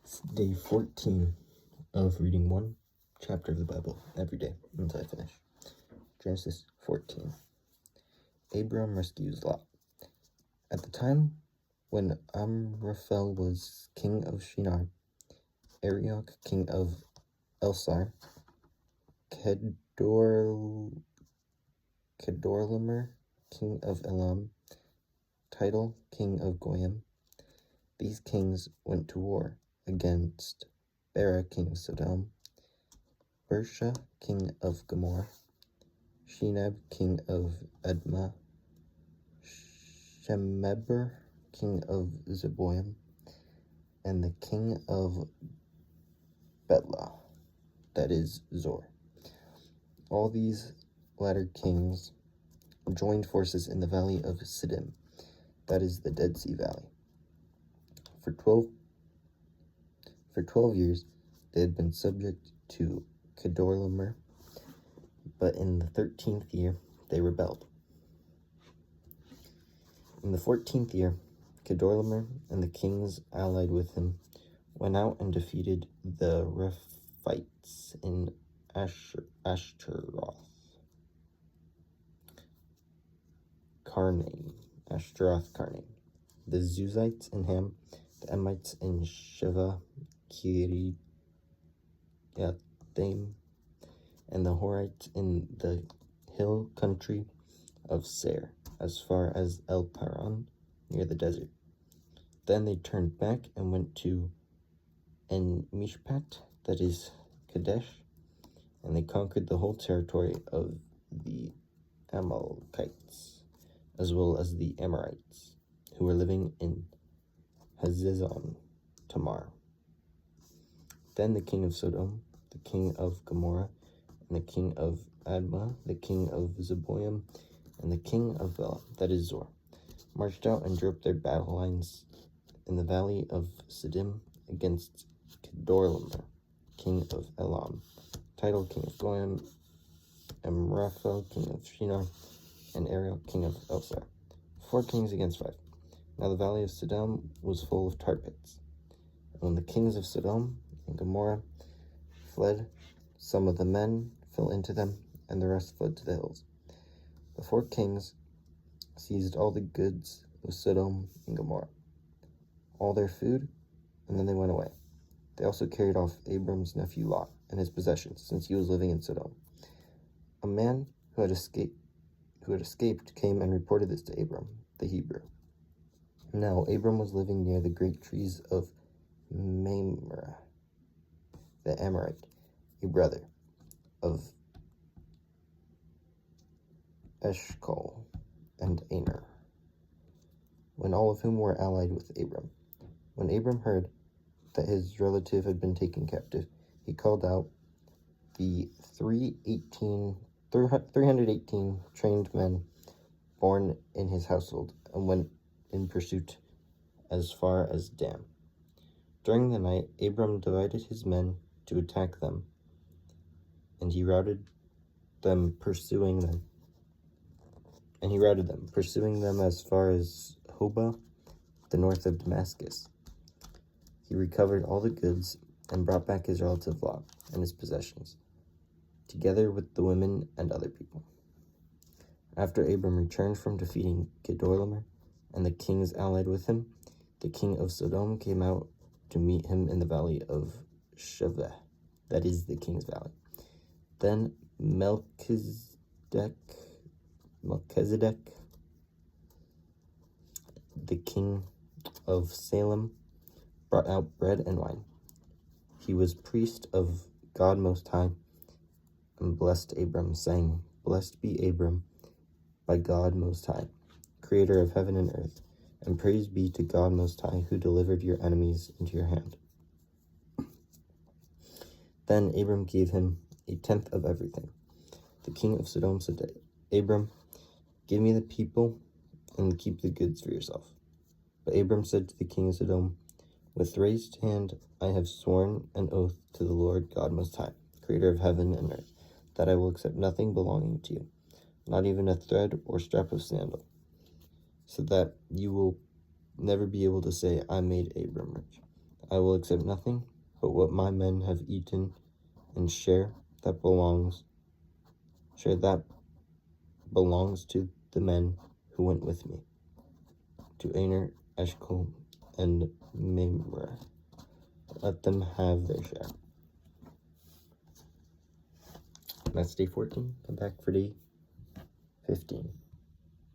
It's day 14 of reading one chapter of the Bible every day until I finish. Genesis 14. Abram rescues Lot. At the time when Amraphel was king of Shinar, Arioch king of Elsar, Kedorlaomer king of Elam, Tidal king of Goyim, these kings went to war against Bera king of Sodom, Bersha king of Gomorrah, Shinab king of Admah, Shemeber king of Zeboim, and the king of Betlah, that is Zor. All these latter kings joined forces in the valley of Siddim, that is the Dead Sea Valley. For 12 years they had been subject to Kedorlaomer, but in the 13th year they rebelled. In the 14th year, Kedorlaomer and the kings allied with him went out and defeated the Rephites in Ashtaroth Karnaim, the Zuzites in Ham, the Emites in Sheva Kiriathaim, and the Horites in the hill country of Seir, as far as El Paran, near the desert. Then they turned back and went to En-Mishpat, that is Kadesh, and they conquered the whole territory of the Amalekites, as well as the Amorites, who were living in Hazezon Tamar. Then the king of Sodom, the king of Gomorrah, and the king of Admah, the king of Zeboim, and the king of Bela, that is Zor, marched out and drew up their battle lines in the valley of Siddim against Kedorlaomer, king of Elam, Tidal, king of Goyim, Amraphel, king of Shinar, and Ariel, king of Elsar. 4 kings against 5. Now the valley of Siddim was full of tar pits. And when the kings of Sodom and Gomorrah fled, some of the men fell into them, and the rest fled to the hills. The 4 kings seized all the goods of Sodom and Gomorrah, all their food, and then they went away. They also carried off Abram's nephew Lot and his possessions, since he was living in Sodom. A man who had escaped came and reported this to Abram, the Hebrew. Now Abram was living near the great trees of Mamre, the Amorite, a brother of Eshcol and Aner, when all of whom were allied with Abram. When Abram heard that his relative had been taken captive, he called out the 318 trained men born in his household and went in pursuit as far as Dan. During the night, Abram divided his men to attack them, and he routed them, pursuing them as far as Hobah, the north of Damascus. He recovered all the goods and brought back his relative Lot and his possessions, together with the women and other people. After Abram returned from defeating Kedorlaomer and the kings allied with him, the king of Sodom came out to meet him in the valley of Shaveh, that is the king's valley. Then Melchizedek, the king of Salem, brought out bread and wine. He was priest of God Most High, and blessed Abram, saying, "Blessed be Abram by God Most High, creator of heaven and earth, and praise be to God Most High, who delivered your enemies into your hand." Then Abram gave him 1/10 of everything. The king of Sodom said to Abram, "Give me the people and keep the goods for yourself." But Abram said to the king of Sodom, "With raised hand I have sworn an oath to the Lord God Most High, creator of heaven and earth, that I will accept nothing belonging to you, not even a thread or strap of sandal, so that you will never be able to say, 'I made Abram rich.' I will accept nothing but what my men have eaten, and share that belongs to the men who went with me, to Aner, Eshcol, and Mamre. Let them have their share. That's day 14. Come back for day 15.